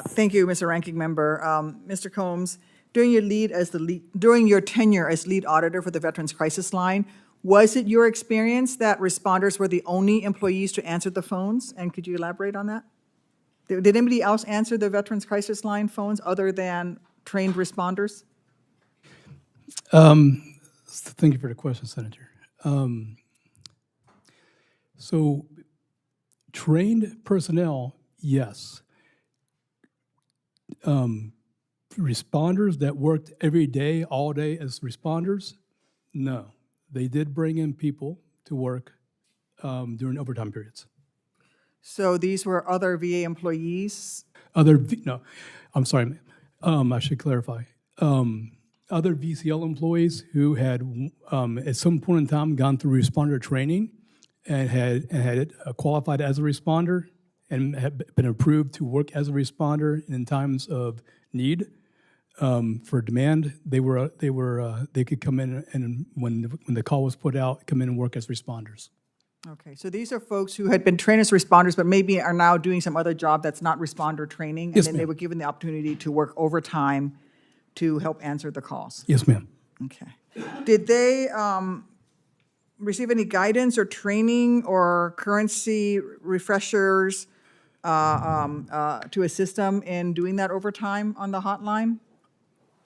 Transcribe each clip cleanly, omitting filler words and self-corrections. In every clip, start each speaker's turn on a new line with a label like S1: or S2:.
S1: Thank you, Mr. Ranking Member. Mr. Combs, during your tenure as lead auditor for the Veterans Crisis Line, was it your experience that responders were the only employees to answer the phones? And could you elaborate on that? Did anybody else answer the Veterans Crisis Line phones other than trained responders?
S2: Thank you for the question, Senator. So trained personnel, yes. Responders that worked every day, all day as responders, no. They did bring in people to work during overtime periods.
S1: So these were other VA employees?
S2: No, I'm sorry, I should clarify. Other VCL employees who had at some point in time gone through responder training and had qualified as a responder and had been approved to work as a responder in times of need for demand. They could come in and when the call was put out, come in and work as responders.
S1: Okay, so these are folks who had been trained as responders, but maybe are now doing some other job that's not responder training, and
S2: Yes,
S1: then they were given the opportunity to work overtime to help answer the calls.
S2: Yes, ma'am.
S1: Okay. Did they receive any guidance or training or currency refreshers to assist them in doing that overtime on the hotline?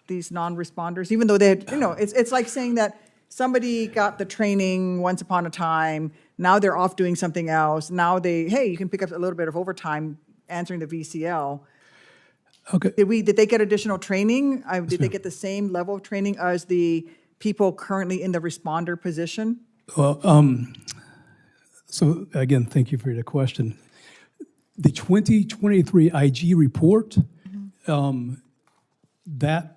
S1: These non-responders, even though they had, it's like saying that somebody got the training once upon a time, now they're off doing something else. Now hey, you can pick up a little bit of overtime answering the VCL.
S2: Okay.
S1: Did they get additional training? Did they get the same level of training as the people currently in the responder position?
S2: Well, so again, thank you for your question. The 2023 IG report, that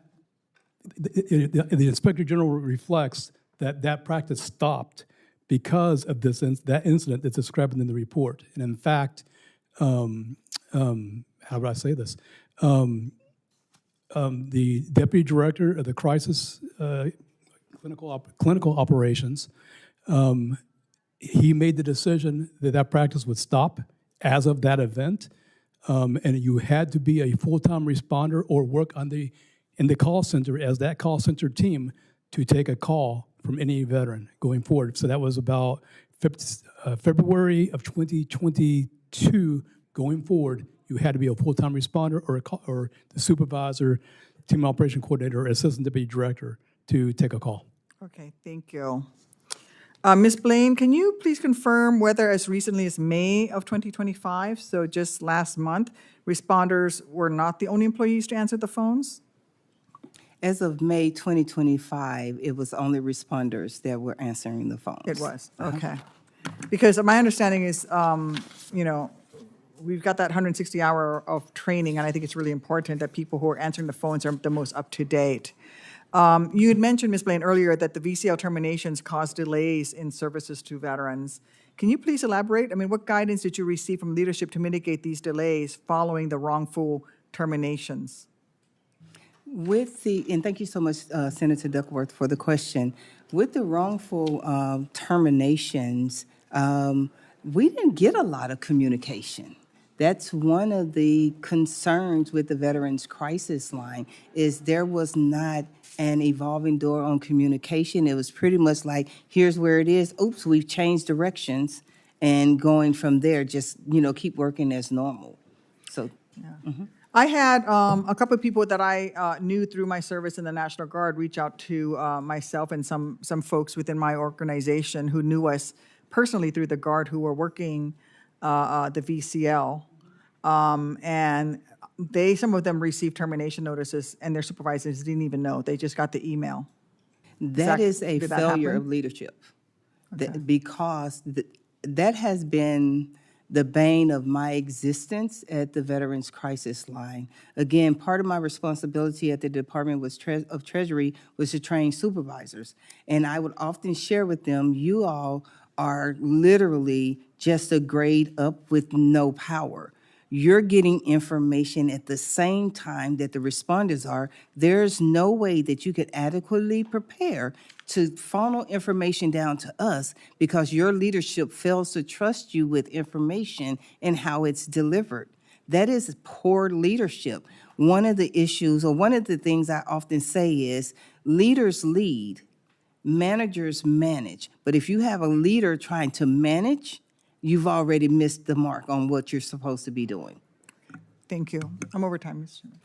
S2: the Inspector General reflects that practice stopped because of that incident that's described in the report. And in fact, how would I say this? The Deputy Director of the Crisis Clinical Operations, he made the decision that practice would stop as of that event, and you had to be a full-time responder or work in the call center as that call center team to take a call from any veteran going forward. So that was about February of 2022 going forward. You had to be a full-time responder or the supervisor, team operation coordinator, or assistant deputy director to take a call.
S1: Okay, thank you. Ms. Blaine, can you please confirm whether as recently as May of 2025, so just last month, responders were not the only employees to answer the phones?
S3: As of May 2025, it was only responders that were answering the phones.
S1: It was, okay. Because my understanding is, we've got that 160-hour of training, and I think it's really important that people who are answering the phones are the most up-to-date. You had mentioned, Ms. Blaine, earlier that the VCL terminations caused delays in services to veterans. Can you please elaborate? I mean, what guidance did you receive from leadership to mitigate these delays following the wrongful terminations?
S3: And thank you so much, Senator Duckworth, for the question. With the wrongful terminations, we didn't get a lot of communication. That's one of the concerns with the Veterans Crisis Line, is there was not an evolving door on communication. It was pretty much like, here's where it is. Oops, we've changed directions, and going from there, just, keep working as normal. So,
S1: yeah. Mm-hmm. I had a couple of people that I knew through my service in the National Guard reach out to myself and some folks within my organization who knew us personally through the Guard who were working the VCL. And some of them received termination notices and their supervisors didn't even know. They just got the email.
S3: That is a failure of leadership.
S1: Okay.
S3: Because that has been the bane of my existence at the Veterans Crisis Line. Again, part of my responsibility at the Department of Treasury was to train supervisors. And I would often share with them, you all are literally just a grade up with no power. You're getting information at the same time that the responders are. There's no way that you could adequately prepare to funnel information down to us because your leadership fails to trust you with information and how it's delivered. That is poor leadership. One of the issues, or one of the things I often say is, leaders lead, managers manage. But if you have a leader trying to manage, you've already missed the mark on what you're supposed to be doing.
S1: Thank you. I'm over time, Mr. Chairman.